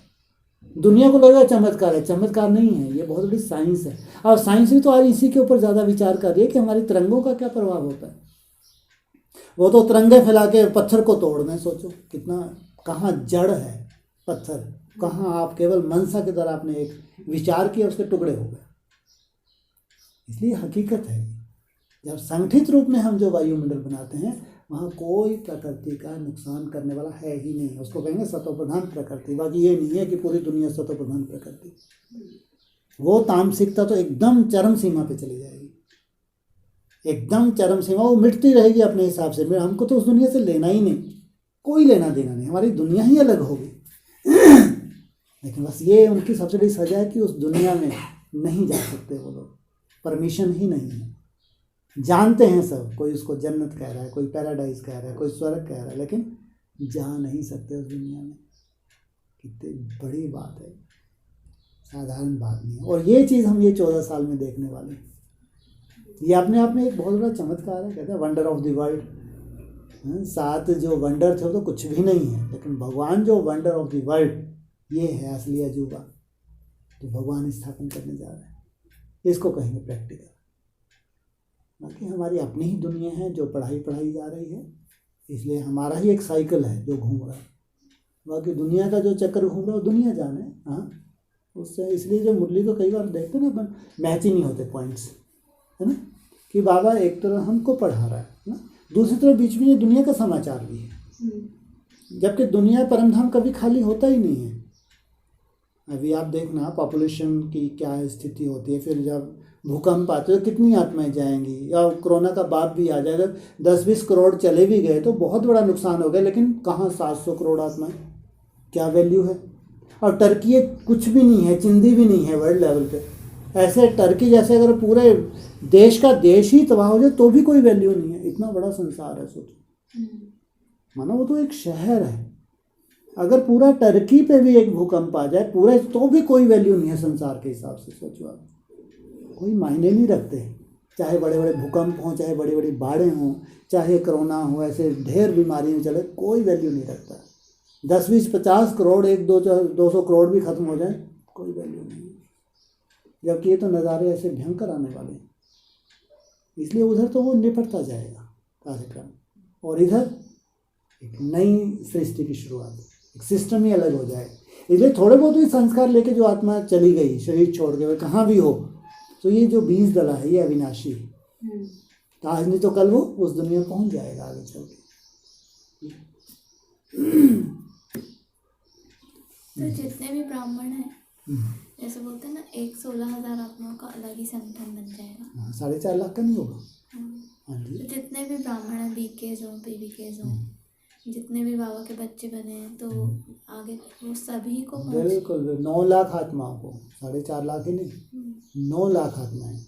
दुनिया को लगेगा चमत्कार है, चमत्कार नहीं है, ये बहुत बड़ी साइंस है। और साइंस भी तो आज इसी के ऊपर ज़्यादा विचार कर रही है कि हमारी तरंगों का क्या प्रभाव होता है। वो तो तरंगे फैला के पत्थर को तोड़ दें, सोचो कितना, कहाँ जड़ है पत्थर, कहाँ आप केवल मनसा के द्वारा आपने एक विचार किया, उसके टुकड़े हो गए। इसलिए हकीकत है, जब संगठित रूप में हम जो वायुमंडल बनाते हैं, वहाँ कोई प्रकृति का नुकसान करने वाला है ही नहीं। उसको कहेंगे सतोप्रधान प्रकृति। बाकी ये नहीं है कि पूरी दुनिया सतोप्रधान प्रकृति, वो तामसिकता तो एकदम चरम सीमा पे चली जाएगी, एकदम चरम सीमा, वो मिटती रहेगी अपने हिसाब से। हमको तो उस दुनिया से लेना ही नहीं, कोई लेना देना नहीं, हमारी दुनिया ही अलग होगी। लेकिन बस ये उनकी सबसे बड़ी सजा है कि उस दुनिया में नहीं जा सकते वो लोग, परमिशन ही नहीं है। जानते हैं सब, कोई उसको जन्नत कह रहा है, कोई पैराडाइज कह रहा है, कोई स्वर्ग कह रहा है, लेकिन जा नहीं सकते उस दुनिया में। कितनी बड़ी बात है, साधारण बात नहीं है। और ये चीज़ हम ये 14 साल में देखने वाले हैं। ये अपने आप में एक बहुत बड़ा चमत्कार है, कहते हैं वंडर ऑफ द वर्ल्ड। 7 जो वंडर थे वो तो कुछ भी नहीं है, लेकिन भगवान जो वंडर ऑफ द वर्ल्ड, ये है असली अजूबा जो भगवान स्थापन करने जा रहे हैं। इसको कहेंगे प्रैक्टिकल। बाकी हमारी अपनी ही दुनिया है जो पढ़ाई जा रही है, इसलिए हमारा ही एक साइकिल है जो घूम रहा है। बाकी दुनिया का जो चक्कर घूम रहा है वो दुनिया जाने। हाँ, उससे इसलिए जो मुरली को कई बार देखते ना, अपन मैच ही नहीं होते पॉइंट्स, है ना, कि बाबा एक तरह हमको पढ़ा रहा है ना, दूसरी तरफ बीच में ये दुनिया का समाचार भी है। जबकि दुनिया परमधाम कभी खाली होता ही नहीं है। अभी आप देखना पॉपुलेशन की क्या स्थिति होती है, फिर जब भूकंप आते हैं कितनी आत्माएं जाएंगी, या कोरोना का बाप भी आ जाएगा, 10-20 करोड़ चले भी गए तो बहुत बड़ा नुकसान हो गया, लेकिन कहाँ 700 करोड़ आत्माएं, क्या वैल्यू है। और टर्की कुछ भी नहीं है, चिंदी भी नहीं है वर्ल्ड लेवल पे। ऐसे टर्की जैसे अगर पूरे देश का देश ही तबाह हो जाए तो भी कोई वैल्यू नहीं है। इतना बड़ा संसार है, सोचो। मानो वो तो एक शहर है। अगर पूरा टर्की पे भी एक भूकंप आ जाए पूरे, तो भी कोई वैल्यू नहीं है संसार के हिसाब से। सोचो आप, कोई मायने नहीं रखते। चाहे बड़े बड़े भूकंप हों, चाहे बड़ी बड़ी बाढ़ें हों, चाहे कोरोना हो, ऐसे ढेर बीमारियाँ चले, कोई वैल्यू नहीं रखता। 10, 20, 50 करोड़, 200 करोड़ भी ख़त्म हो जाए, कोई वैल्यू नहीं है। जबकि ये तो नज़ारे ऐसे भयंकर आने वाले हैं। इसलिए उधर तो वो निपटता जाएगा कार्यक्रम, और इधर एक नई सृष्टि की शुरुआत, एक सिस्टम ही अलग हो जाए। इसलिए थोड़े बहुत भी संस्कार लेके जो आत्मा चली गई शरीर छोड़ के, वह कहाँ भी हो, तो ये जो बीज डला है ये अविनाशी है। तो आज नहीं तो कल वो उस दुनिया में पहुँच जाएगा आगे चल के। तो जितने भी ब्राह्मण हैं, जैसे बोलते हैं ना, 16,000 आत्माओं का अलग ही संगठन बन जाएगा। 4.5 लाख का नहीं होगा। हाँ जी। तो जितने भी ब्राह्मण हैं, बीकेज हों, पीवीकेज हों, जितने भी बाबा के बच्चे बने हैं, तो आगे वो सभी को बिल्कुल 9 लाख आत्माओं को, 4.5 लाख ही नहीं, 9 लाख आत्माएं,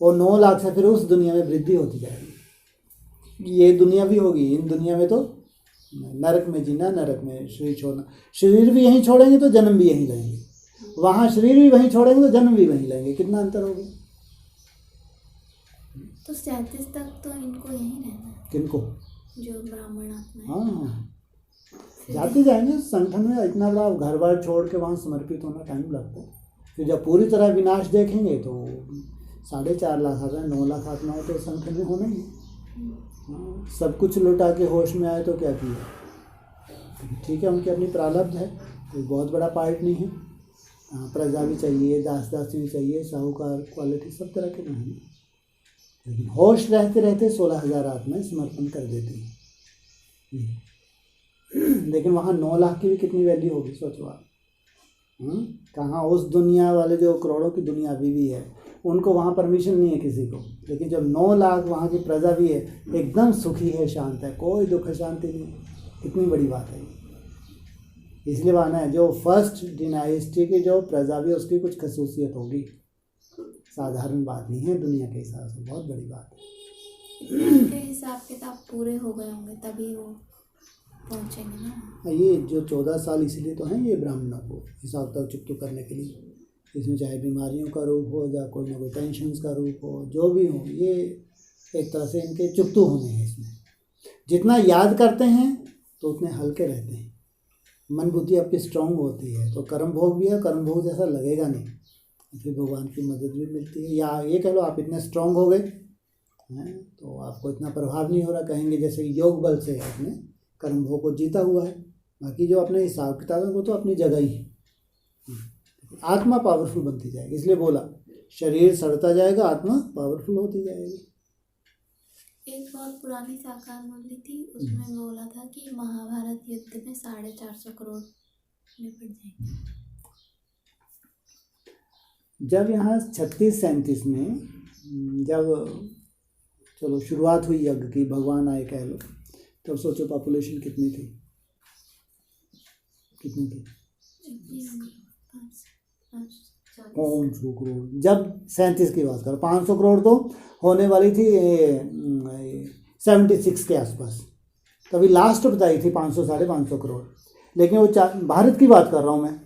और 9 लाख से फिर उस दुनिया में वृद्धि होती जाएगी। ये दुनिया भी होगी, इन दुनिया में तो नरक में जीना, नरक में शरीर छोड़ना। शरीर भी यहीं छोड़ेंगे तो जन्म भी यहीं लेंगे, वहाँ शरीर भी वहीं छोड़ेंगे तो जन्म भी वहीं लेंगे। कितना अंतर हो गया। तो 37 तक तो इनको यहीं रहना है, किनको? जो ब्राह्मण आत्मा है। हाँ, जाते जाएंगे संगठन में। इतना बड़ा घर बार छोड़ के वहाँ समर्पित होना टाइम लगता है। फिर जब पूरी तरह विनाश देखेंगे तो 4.5 लाख आत्मा, 9 लाख आत्माएं तो संगठन में होना ही। हाँ, सब कुछ लुटा के होश में आए तो क्या किया। ठीक है, उनकी अपनी प्रारब्ध है, कोई बहुत बड़ा पार्ट नहीं है। प्रजा भी चाहिए, दास दासी भी चाहिए, साहूकार क्वालिटी सब तरह के नहीं। लेकिन होश रहते रहते 16,000 आत्माएं समर्पण कर देती हैं। लेकिन वहाँ 9 लाख की भी कितनी वैल्यू होगी, सोचो आप। कहाँ उस दुनिया वाले जो करोड़ों की दुनिया अभी भी है, उनको वहाँ परमिशन नहीं है किसी को। लेकिन जब 9 लाख वहाँ की प्रजा भी है, एकदम सुखी है, शांत है, कोई दुख शांति नहीं, कितनी बड़ी बात है। इसलिए माना है जो फर्स्ट डिनाइस्टी की जो प्रजा भी है उसकी कुछ खसूसियत होगी। साधारण बात नहीं है, दुनिया के हिसाब से बहुत बड़ी बात है। उनके हिसाब किताब पूरे हो गए होंगे तभी वो पहुँचेंगे ना। ये जो 14 साल इसलिए तो हैं ये ब्राह्मणों को हिसाब तक चुप करने के लिए। इसमें चाहे बीमारियों का रूप हो या कोई ना कोई टेंशन का रूप हो, जो भी हो, ये एक तरह से इनके चुप्तू होने हैं। इसमें जितना याद करते हैं तो उतने हल्के रहते हैं। मन बुद्धि आपकी स्ट्रांग होती है तो कर्म भोग भी है, कर्म भोग जैसा लगेगा नहीं, फिर भगवान की मदद भी मिलती है। या ये कह लो आप इतने स्ट्रांग हो गए हैं तो आपको इतना प्रभाव नहीं हो रहा, कहेंगे जैसे योग बल से आपने कर्म भोग को जीता हुआ है। बाकी जो अपने हिसाब किताब है वो तो अपनी जगह ही है। आत्मा पावरफुल बनती जाएगी। इसलिए बोला शरीर सड़ता जाएगा, आत्मा पावरफुल होती जाएगी। एक बहुत पुरानी साकार मुरली थी, उसमें बोला था कि महाभारत युद्ध में 450 करोड़ निपट जाएंगे। जब यहाँ 36-37 में जब चलो शुरुआत हुई यज्ञ की, भगवान आए कह लो, तब सोचो पॉपुलेशन कितनी थी, कितनी थी? 500 करोड़। जब 37 की बात करो, 500 करोड़ तो होने वाली थी 76 के आसपास। तभी लास्ट बताई थी 500 550 करोड़। लेकिन वो भारत की बात कर रहा हूँ मैं,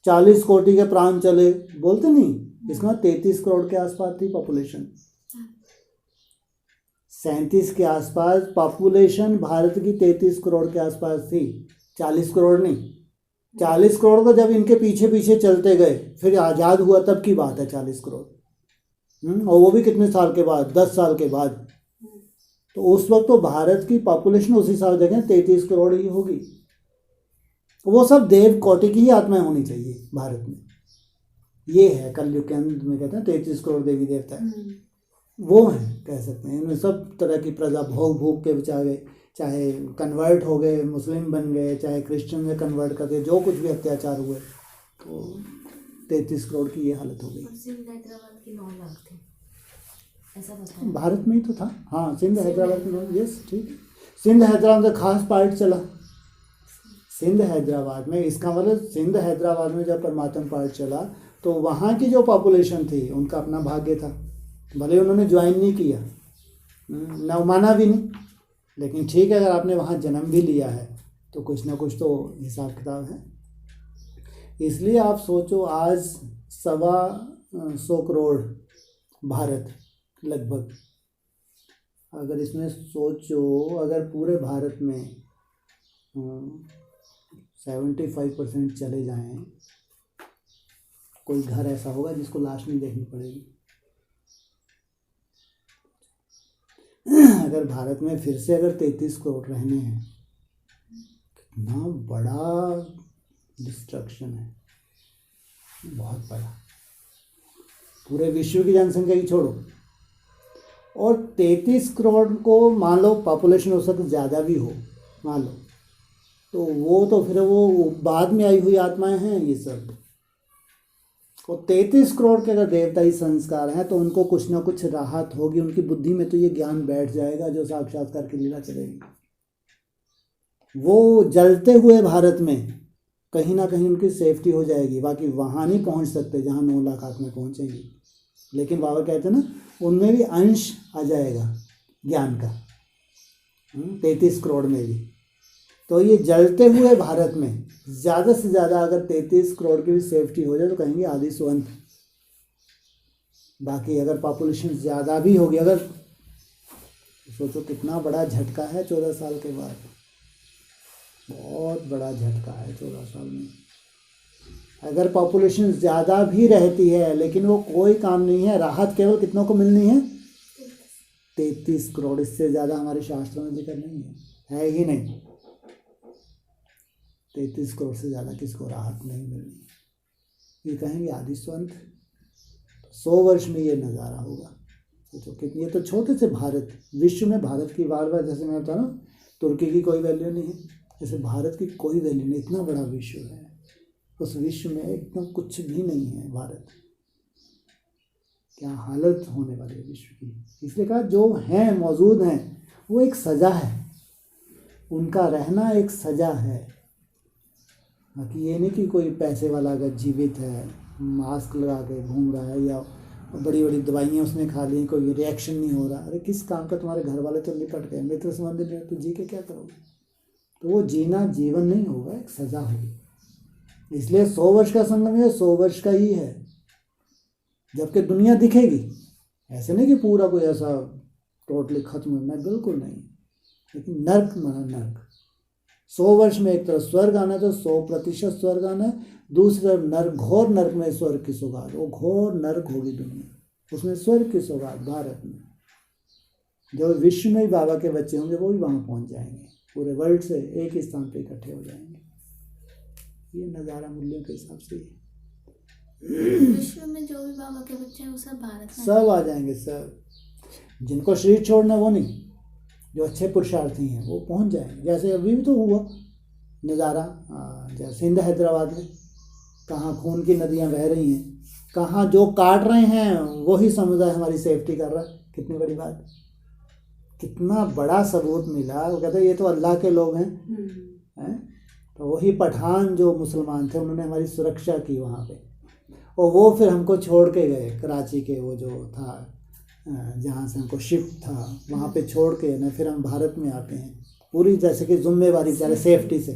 40 कोटि के प्राण चले बोलते नहीं, इसमें 33 करोड़ के आसपास थी पॉपुलेशन। 37 के आसपास पॉपुलेशन भारत की 33 करोड़ के आसपास थी, 40 करोड़ नहीं। 40 करोड़ को जब इनके पीछे पीछे चलते गए, फिर आज़ाद हुआ तब की बात है 40 करोड़। और वो भी कितने साल के बाद, 10 साल के बाद। तो उस वक्त तो भारत की पॉपुलेशन उस हिसाब से देखें 33 करोड़ ही होगी। वो सब देव कोटि की ही आत्माएं होनी चाहिए भारत में। ये है कलयुग के अंत में कहते हैं 33 करोड़ देवी देवता है, वो हैं कह सकते हैं। इनमें सब तरह की प्रजा भोग भोग के बचा गए, चाहे कन्वर्ट हो गए, मुस्लिम बन गए, चाहे क्रिश्चियन में कन्वर्ट करके, जो कुछ भी अत्याचार हुए, तो 33 करोड़ की ये हालत हो गई। सिंध हैदराबाद की 9 लाख थे, ऐसा बताया भारत में ही तो था। हाँ, सिंध हैदराबाद में, यस ठीक। सिंध हैदराबाद में खास पार्ट चला, सिंध हैदराबाद में, इसका मतलब सिंध हैदराबाद में जब परमात्मा पाठ चला तो वहाँ की जो पॉपुलेशन थी उनका अपना भाग्य था, भले उन्होंने ज्वाइन नहीं किया, न माना भी नहीं, लेकिन ठीक है, अगर आपने वहाँ जन्म भी लिया है तो कुछ ना कुछ तो हिसाब किताब है। इसलिए आप सोचो, आज 125 करोड़ भारत लगभग, अगर इसमें सोचो अगर पूरे भारत में 75% चले जाएं, कोई घर ऐसा होगा जिसको लाश नहीं देखनी पड़ेगी। अगर भारत में फिर से अगर 33 करोड़ रहने हैं, कितना बड़ा डिस्ट्रक्शन है, बहुत बड़ा। पूरे विश्व की जनसंख्या की छोड़ो, और 33 करोड़ को मान लो पॉपुलेशन हो सकता ज़्यादा भी हो, मान लो, तो वो तो फिर वो बाद में आई हुई आत्माएं हैं ये सब। और 33 करोड़ के अगर देवताई संस्कार हैं तो उनको कुछ ना कुछ राहत होगी, उनकी बुद्धि में तो ये ज्ञान बैठ जाएगा जो साक्षात्कार की लीला चलेगी। वो जलते हुए भारत में कहीं ना कहीं उनकी सेफ्टी हो जाएगी, बाकी वहाँ नहीं पहुँच सकते जहाँ 9 लाख आत्माएं पहुँचेंगी। लेकिन बाबा कहते हैं ना, उनमें भी अंश आ जाएगा ज्ञान का, 33 करोड़ में भी। तो ये जलते हुए भारत में ज़्यादा से ज़्यादा अगर 33 करोड़ की भी सेफ्टी हो जाए तो कहेंगे आदि सुअंत। बाकी अगर पॉपुलेशन ज़्यादा भी होगी, अगर सोचो कितना बड़ा झटका है 14 साल के बाद, बहुत बड़ा झटका है 14 साल में। अगर पॉपुलेशन ज़्यादा भी रहती है लेकिन वो कोई काम नहीं है, राहत केवल कितनों को मिलनी है? 33 करोड़। इससे ज़्यादा हमारे शास्त्रों में जिक्र नहीं है ही नहीं। 33 करोड़ से ज़्यादा किसको राहत नहीं मिलनी। ये कहेंगे आदि स्वंत, 100 वर्ष में ये नज़ारा होगा। सोचो कितनी, ये तो छोटे से भारत, विश्व में भारत की बार बार, जैसे मैं बताया ना, तुर्की की कोई वैल्यू नहीं है, जैसे भारत की कोई वैल्यू नहीं। इतना बड़ा विश्व है, उस विश्व में एकदम कुछ भी नहीं है भारत। क्या हालत होने वाली है विश्व की। इसलिए कहा जो हैं, मौजूद हैं, वो एक सज़ा है, उनका रहना एक सज़ा है। बाकी ये नहीं कि कोई पैसे वाला अगर जीवित है, मास्क लगा के घूम रहा है या बड़ी बड़ी दवाइयाँ उसने खा ली, कोई रिएक्शन नहीं हो रहा। अरे किस काम का, तुम्हारे घर वाले तो निपट गए, मित्र संबंधी नहीं, तो जी के क्या करोगे? तो वो जीना जीवन नहीं होगा, एक सज़ा होगी। इसलिए 100 वर्ष का संगम है, 100 वर्ष का ही है, जबकि दुनिया दिखेगी। ऐसे नहीं कि पूरा कोई ऐसा टोटली खत्म होना, बिल्कुल नहीं। लेकिन नर्क माना नर्क, 100 वर्ष में एक तरफ स्वर्ग आना तो 100% स्वर्ग आना है, दूसरी तरफ नर्क, घोर नर्क में स्वर्ग की सौगात। वो घोर नर्क होगी दुनिया, उसमें स्वर्ग की सौगात भारत में। जो विश्व में बाबा के बच्चे होंगे वो भी वहाँ पहुँच जाएंगे, पूरे वर्ल्ड से एक ही स्थान पे इकट्ठे हो जाएंगे। ये नज़ारा मूल्यों के हिसाब से विश्व में जो भी बाबा के बच्चे हैं वो सब भारत में सब आ जाएंगे। सब जिनको शरीर छोड़ना वो नहीं, जो अच्छे पुरुषार्थी हैं वो पहुंच जाएंगे। जैसे अभी भी तो हुआ नज़ारा, जैसे सिंध हैदराबाद में, कहाँ खून की नदियां बह रही हैं, कहाँ जो काट रहे हैं वही समुदाय हमारी सेफ्टी कर रहा है। कितनी बड़ी बात, कितना बड़ा सबूत मिला। वो कहते हैं ये तो अल्लाह के लोग हैं। तो वही पठान जो मुसलमान थे उन्होंने हमारी सुरक्षा की वहाँ पे, और वो फिर हमको छोड़ के गए कराची के, वो जो था जहाँ से हमको शिफ्ट था वहाँ पे छोड़ के ना, फिर हम भारत में आते हैं पूरी जैसे कि जिम्मेवारी चले सेफ्टी से।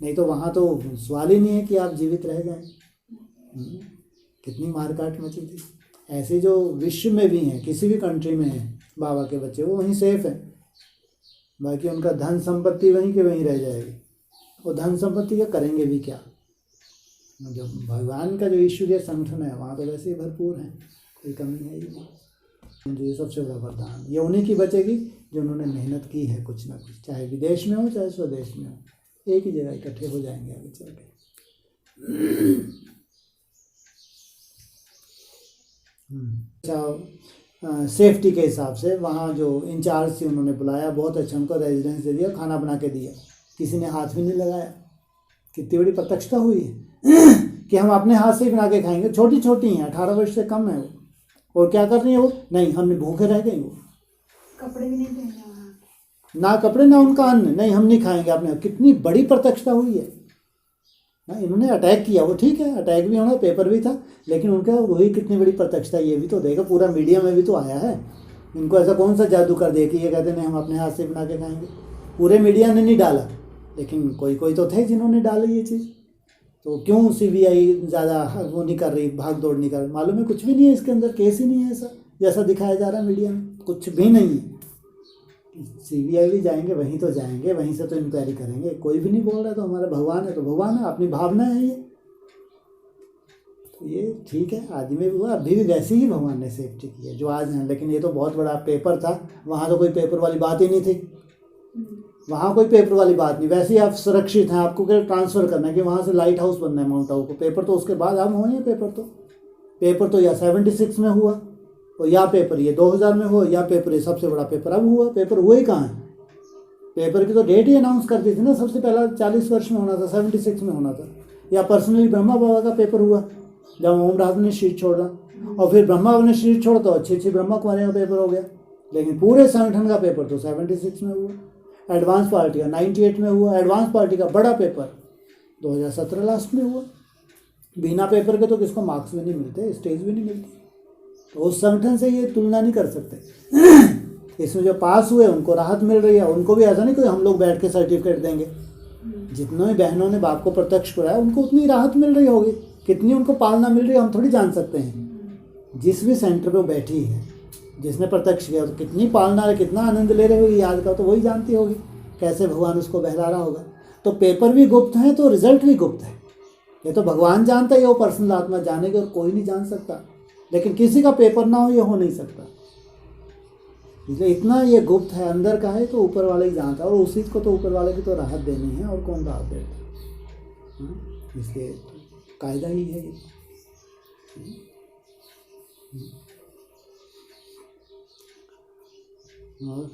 नहीं तो वहाँ तो सवाल ही नहीं है कि आप जीवित रह गए। कितनी मारकाट मची थी। ऐसे जो विश्व में भी हैं, किसी भी कंट्री में हैं बाबा के बच्चे, वो वहीं सेफ हैं। बाकी उनका धन संपत्ति वहीं के वहीं रह जाएगी। वो धन संपत्ति का करेंगे भी क्या? जो भगवान का जो ईश्वरीय संगठन है वहाँ तो वैसे ही भरपूर है, कोई कमी है ही नहीं। जो ये सबसे बड़ा वरदान, ये उन्हीं की बचेगी जो उन्होंने मेहनत की है कुछ ना कुछ, चाहे विदेश में हो चाहे स्वदेश में हो, एक ही जगह इकट्ठे हो जाएंगे आगे चल के। अच्छा, सेफ्टी के हिसाब से वहाँ जो इंचार्ज थी उन्होंने बुलाया, बहुत अच्छा उनको रेजिडेंस दे दिया, खाना बना के दिया, किसी ने हाथ भी नहीं लगाया। कितनी बड़ी प्रत्यक्षता हुई है कि हम अपने हाथ से ही बना के खाएंगे। छोटी छोटी हैं, 18 वर्ष से कम है वो, और क्या कर रही है वो? नहीं, हमने भूखे रह गए। वो कपड़े भी नहीं पहने वहाँ, ना कपड़े ना उनका अन्न, नहीं हम नहीं खाएंगे आपने। कितनी बड़ी प्रत्यक्षता हुई है ना। इन्होंने अटैक किया, वो ठीक है, अटैक भी होना, पेपर भी था, लेकिन उनका वही कितनी बड़ी प्रत्यक्षता, ये भी तो देखो, पूरा मीडिया में भी तो आया है। इनको ऐसा कौन सा जादू कर दिया कि ये कहते नहीं हम अपने हाथ से बना के खाएंगे। पूरे मीडिया ने नहीं डाला, लेकिन कोई कोई तो थे जिन्होंने डाली ये चीज़। तो क्यों CBI ज़्यादा वो नहीं कर रही, भाग दौड़ नहीं कर रही? मालूम है कुछ भी नहीं है इसके अंदर, केस ही नहीं है ऐसा जैसा दिखाया जा रहा है मीडिया में, कुछ भी नहीं है। CBI भी जाएंगे वहीं तो जाएंगे, वहीं से तो इंक्वायरी करेंगे। कोई भी नहीं बोल रहा, तो हमारा भगवान है तो भगवान है, अपनी भावना है ये। तो ये ठीक है, आज में भी हुआ, अभी भी वैसे ही भगवान ने सेफ्टी की है जो आज है। लेकिन ये तो बहुत बड़ा पेपर था, वहाँ तो कोई पेपर वाली बात ही नहीं थी, वहाँ कोई पेपर वाली बात नहीं। वैसे ही आप सुरक्षित हैं, आपको क्या ट्रांसफ़र करना है कि वहाँ से लाइट हाउस बनना है माउंट आबू को। पेपर तो उसके बाद हम हुए हैं। पेपर तो या 76 में हुआ, और या पेपर ये 2000 में हुआ, या पेपर ये सबसे बड़ा पेपर अब हुआ। पेपर हुए ही कहाँ है? पेपर की तो डेट ही अनाउंस कर दी थी ना, सबसे पहला 40 वर्ष में होना था, 76 में होना था। या पर्सनली ब्रह्मा बाबा का पेपर हुआ जब ओम राज ने शरीर छोड़ा, और फिर ब्रह्मा बाबा ने शरीर छोड़ा तो अच्छी ब्रह्मा कुमारी का पेपर हो गया। लेकिन पूरे संगठन का पेपर तो 76 में हुआ। एडवांस पार्टी का 98 में हुआ। एडवांस पार्टी का बड़ा पेपर 2017 लास्ट में हुआ। बिना पेपर के तो किसको मार्क्स भी नहीं मिलते, स्टेज भी नहीं मिलती। तो उस संगठन से ये तुलना नहीं कर सकते। इसमें जो पास हुए उनको राहत मिल रही है, उनको भी ऐसा नहीं कि हम लोग बैठ के सर्टिफिकेट देंगे। जितनों ही बहनों ने बाप को प्रत्यक्ष कराया उनको उतनी राहत मिल रही होगी, कितनी उनको पालना मिल रही है हम थोड़ी जान सकते हैं। जिस भी सेंटर पे वो बैठी है, जिसने प्रत्यक्ष किया, तो कितनी पालना है, कितना आनंद ले रहे होगी याद का, तो वही जानती होगी कैसे भगवान उसको बहला रहा होगा। तो पेपर भी गुप्त है तो रिजल्ट भी गुप्त है। ये तो भगवान जानता है, वो पर्सनल आत्मा जानेगी, और कोई नहीं जान सकता। लेकिन किसी का पेपर ना हो ये हो नहीं सकता, इसलिए इतना ये गुप्त है, अंदर का है तो ऊपर वाला ही जानता है। और उसी को तो ऊपर वाले की तो राहत देनी है, और कौन राहत देता है? इसलिए कायदा ही है ये। और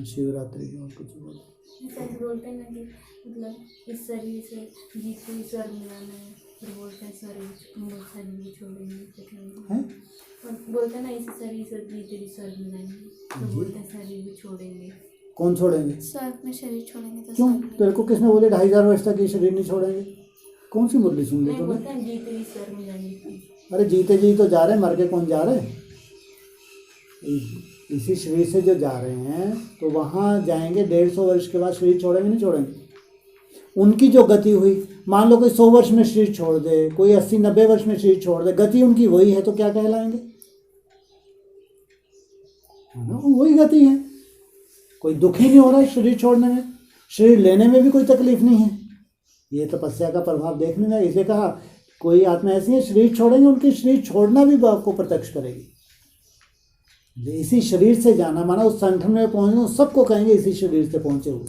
शिवरात्रि और कुछ बोलो। ऐसे बोलते हैं ना कि मतलब इस शरीर से जीत को स्वर्ग मिलाना है, फिर बोलते हैं शरीर भी छोड़ेंगे हैं? और बोलते हैं ना इस शरीर से जीत स्वर्ग मिलाएंगे, तो बोलते हैं शरीर भी छोड़ेंगे। कौन छोड़ेंगे? स्वर्ग में शरीर छोड़ेंगे तो क्यों? स्वर्ग में। तेरे को किसने बोले 2500 वर्ष तक ये शरीर नहीं छोड़ेंगे? कौन सी मुरली सुन ली नहीं, तूने? बोलते हैं जीत स्वर्ग में जाएंगे। अरे जीते जी तो जा रहे हैं, मर के कौन जा रहे हैं? इसी शरीर से जो जा रहे हैं तो वहाँ जाएंगे, 150 वर्ष के बाद शरीर छोड़ेंगे नहीं छोड़ेंगे? उनकी जो गति हुई, मान लो कोई 100 वर्ष में शरीर छोड़ दे, कोई 80-90 वर्ष में शरीर छोड़ दे, गति उनकी वही है, तो क्या कहलाएंगे? है ना, वही गति है। कोई दुख ही नहीं हो रहा है शरीर छोड़ने में, शरीर लेने में भी कोई तकलीफ नहीं है। ये तपस्या का प्रभाव देखने में, इसे कहा कोई आत्मा ऐसी है शरीर छोड़ेंगे, उनकी शरीर छोड़ना भी आपको प्रत्यक्ष करेगी। इसी शरीर से जाना, माना उस संगठन में पहुँचना, सबको कहेंगे इसी शरीर से पहुँचे हुए।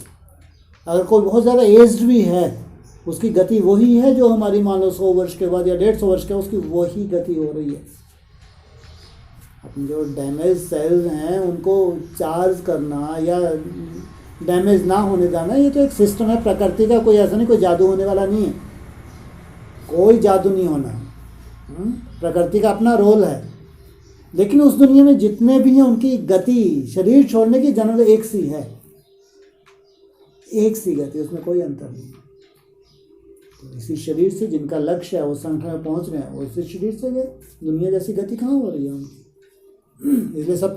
अगर कोई बहुत ज़्यादा एज्ड भी है, उसकी गति वही है जो हमारी मान लो 100 वर्ष के बाद या 150 वर्ष के, उसकी वही गति हो रही है। अपने जो डैमेज सेल्स हैं उनको चार्ज करना या डैमेज ना होने देना, ये तो एक सिस्टम है प्रकृति का। कोई ऐसा नहीं, कोई जादू होने वाला नहीं है, कोई जादू नहीं होना। प्रकृति का अपना रोल है। लेकिन उस दुनिया में जितने भी हैं उनकी गति, शरीर छोड़ने की जनरल एक सी है, एक सी गति, उसमें कोई अंतर नहीं। तो इसी शरीर से जिनका लक्ष्य है वो संगठन में पहुंच रहे हैं, वो इसी शरीर से गए। दुनिया जैसी गति कहाँ हो रही है उनकी? इसलिए सब